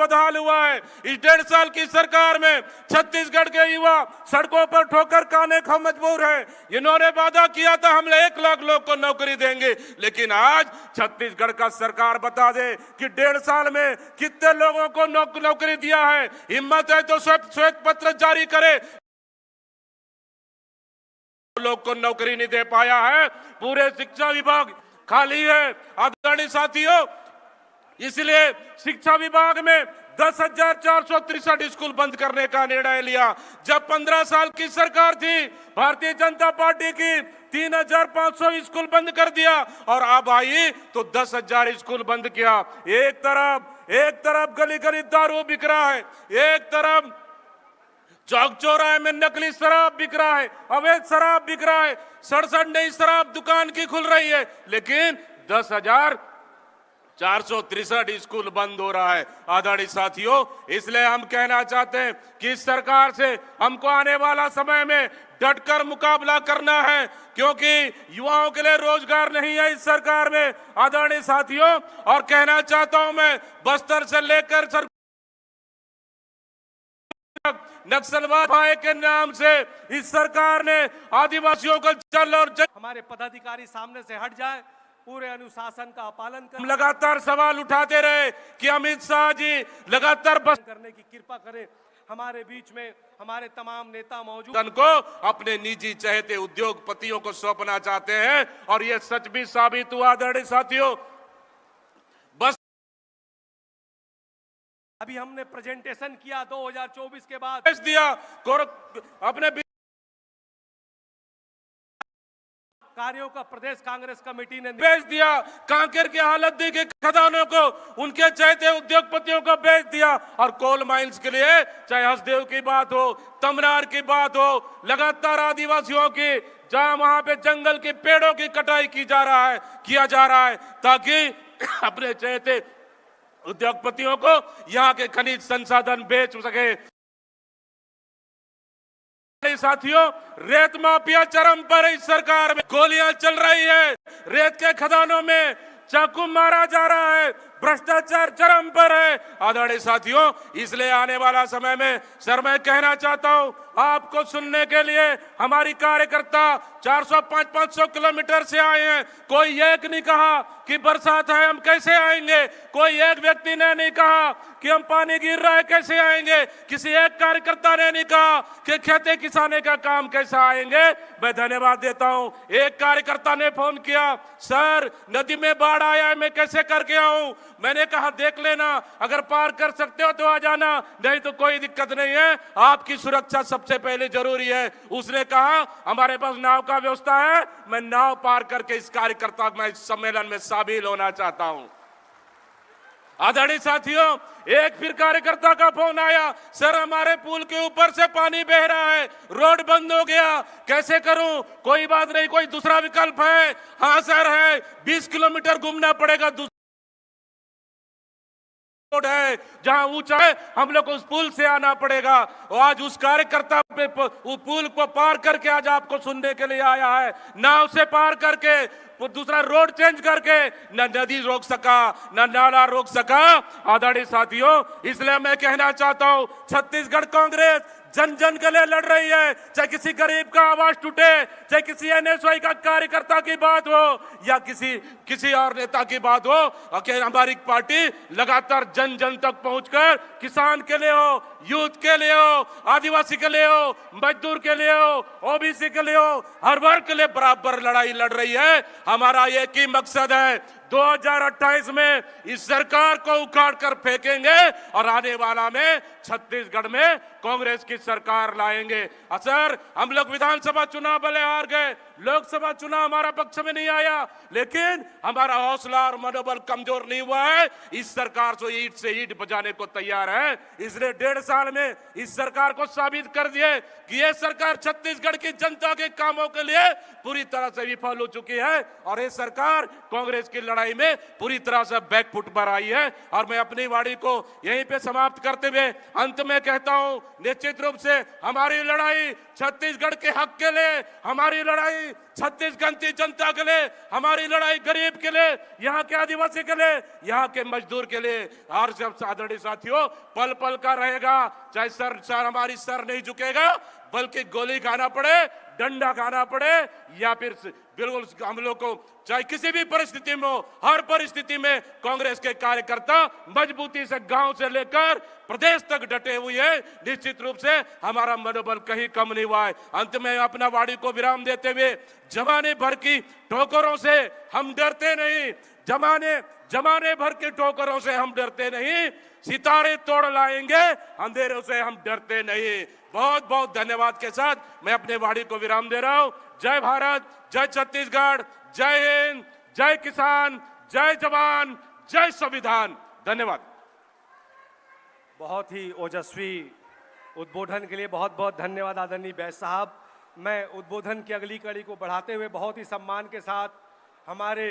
बदहाल हुआ है। इस 1.5 साल की सरकार में छत्तीसगढ़ के युवा सड़कों पर ठोकर खाने को मजबूर है। इन्होंने वादा किया था हम 1 लाख लोग को नौकरी देंगे, लेकिन आज छत्तीसगढ़ का सरकार बता दे कि 1.5 साल में कितने लोगों को नौकरी दिया है। हिम्मत है तो श्वेत पत्र जारी करे। लोग को नौकरी नहीं दे पाया है, पूरे शिक्षा विभाग खाली है। आदरणीय साथियों, इसलिए शिक्षा विभाग में 10,463 स्कूल बंद करने का निर्णय लिया। जब 15 साल की सरकार थी भारतीय जनता पार्टी की, 3,500 स्कूल बंद कर दिया और अब आई तो 10,000 स्कूल बंद किया। एक तरफ गली गली दारू बिक रहा है, एक तरफ चौक चौराहे में नकली शराब बिक रहा है, अवैध शराब बिक रहा है, 67 नई शराब दुकान की खुल रही है, लेकिन 10,463 स्कूल बंद हो रहा है। आदरणीय साथियों, इसलिए हम कहना चाहते हैं कि इस सरकार से हमको आने वाला समय में डटकर मुकाबला करना है, क्योंकि युवाओं के लिए रोजगार नहीं है इस सरकार में। आदरणीय साथियों, और कहना चाहता हूं मैं, बस्तर से लेकर नक्सलवाद के नाम से इस सरकार ने आदिवासियों को जल और हमारे पदाधिकारी सामने से हट जाए, पूरे अनुशासन का पालन करें। लगातार सवाल उठाते रहे कि अमित शाह जी लगातार बस करने की कृपा करें। हमारे बीच में हमारे तमाम नेता मौजूद को अपने निजी चहेते उद्योगपतियों को सौंपना चाहते हैं, और यह सच भी साबित हुआ। आदरणीय साथियों, बस अभी हमने प्रेजेंटेशन किया 2024 के बाद भेज दिया अपने कार्यों का प्रदेश कांग्रेस कमेटी ने भेज दिया। कांकेर की हालत देखी, खदानों को उनके चाहते उद्योगपतियों को भेज दिया, और कोल माइंस के लिए चाहे हसदेव की बात हो, तमनार की बात हो, लगातार आदिवासियों की जहां वहां पे जंगल के पेड़ों की कटाई किया जा रहा है ताकि अपने चाहते उद्योगपतियों को यहाँ के खनिज संसाधन बेच सके। साथियों, रेत माफिया चरम पर इस सरकार में, गोलियां चल रही है, रेत के खदानों में चाकू मारा जा रहा है, भ्रष्टाचार चरम पर है। आदरणीय साथियों, इसलिए आने वाला समय में सर मैं कहना चाहता हूं, आपको सुनने के लिए हमारी कार्यकर्ता 400-500 किलोमीटर से आए हैं। कोई एक नहीं कहा कि बरसात है हम कैसे आएंगे, कोई एक व्यक्ति ने नहीं कहा कि हम पानी गिर रहा है कैसे आएंगे, किसी एक कार्यकर्ता ने नहीं कहा कि खेती किसानी का काम कैसे आएंगे। मैं धन्यवाद देता हूं। एक कार्यकर्ता ने फोन किया, सर नदी में बाढ़ आया है मैं कैसे करके आऊं। मैंने कहा देख लेना, अगर पार कर सकते हो तो आ जाना, नहीं तो कोई दिक्कत नहीं है, आपकी सुरक्षा सबसे पहले जरूरी है। उसने कहा हमारे पास नाव का व्यवस्था है, मैं नाव पार करके इस कार्यकर्ता में इस सम्मेलन में शामिल होना चाहता हूं। आदरणीय साथियों, एक फिर कार्यकर्ता का फोन आया, सर हमारे पुल के ऊपर से पानी बह रहा है, रोड बंद हो गया, कैसे करूं। कोई बात नहीं, कोई दूसरा विकल्प है। हाँ सर है, 20 किलोमीटर घूमना पड़ेगा, रोड है जहां ऊंचा है, हम लोग को उस पुल से आना पड़ेगा। और आज उस कार्यकर्ता पे पुल को पार करके आज आपको सुनने के लिए आया है। नाव से पार करके दूसरा रोड चेंज करके न नदी रोक सका न नाला रोक सका। आदरणीय साथियों, इसलिए मैं कहना चाहता हूं, छत्तीसगढ़ कांग्रेस जन जन के लिए लड़ रही है। चाहे किसी गरीब का आवाज टूटे, चाहे किसी एनएसवाई का कार्यकर्ता की बात हो या किसी और नेता की बात हो, हमारी पार्टी लगातार जन जन तक पहुंचकर किसान के लिए हो, यूथ के लिए हो, आदिवासी के लिए हो, मजदूर के लिए हो, ओबीसी के लिए हो, हर वर्ग के लिए बराबर लड़ाई लड़ रही है। हमारा एक ही मकसद है, 2028 में इस सरकार को उखाड़ कर फेंकेंगे और आने वाला में छत्तीसगढ़ में कांग्रेस की सरकार लाएंगे। सर हम लोग विधानसभा चुनाव भले हार गए, लोकसभा चुनाव हमारा पक्ष में नहीं आया, लेकिन हमारा हौसला और मनोबल कमजोर नहीं हुआ है। इस सरकार को ईंट से ईंट बजाने को तैयार है। इसलिए 1.5 साल में इस सरकार को साबित कर दिए कि यह सरकार छत्तीसगढ़ की जनता के कामों के लिए पूरी तरह से विफल हो चुकी है, और ये सरकार कांग्रेस की लड़ाई लड़ाई में पूरी तरह से बैकफुट पर आई है। और मैं अपनी वाणी को यहीं पे समाप्त करते हुए अंत में कहता हूं, निश्चित रूप से हमारी लड़ाई छत्तीसगढ़ के हक के लिए, हमारी लड़ाई छत्तीसगढ़ की जनता के लिए, हमारी लड़ाई गरीब के लिए, यहाँ के आदिवासी के लिए, यहाँ के मजदूर के लिए। और जब आदरणीय साथियों पल पल का रहेगा, चाहे सर हमारी सर नहीं झुकेगा, बल्कि गोली खाना पड़े, डंडा खाना पड़े, या फिर बिल्कुल हम लोग को चाहे किसी भी परिस्थिति में हो, हर परिस्थिति में कांग्रेस के कार्यकर्ता मजबूती से गांव से लेकर प्रदेश तक डटे हुए हैं। निश्चित रूप से हमारा मनोबल कहीं कम नहीं हुआ है। अंत में अपना वाणी को विराम देते हुए, जमाने भर की ठोकरों से हम डरते नहीं, जमाने भर के ठोकरों से हम डरते नहीं, सितारे तोड़ लाएंगे, अंधेरों से हम डरते नहीं। बहुत बहुत धन्यवाद के साथ मैं अपने वाणी को विराम दे रहा हूं। जय भारत, जय छत्तीसगढ़, जय हिंद, जय किसान, जय जवान, जय संविधान। धन्यवाद। बहुत ही ओजस्वी उद्बोधन के लिए बहुत बहुत धन्यवाद आदरणीय बैस साहब। मैं उद्बोधन की अगली कड़ी को बढ़ाते हुए बहुत ही सम्मान के साथ हमारे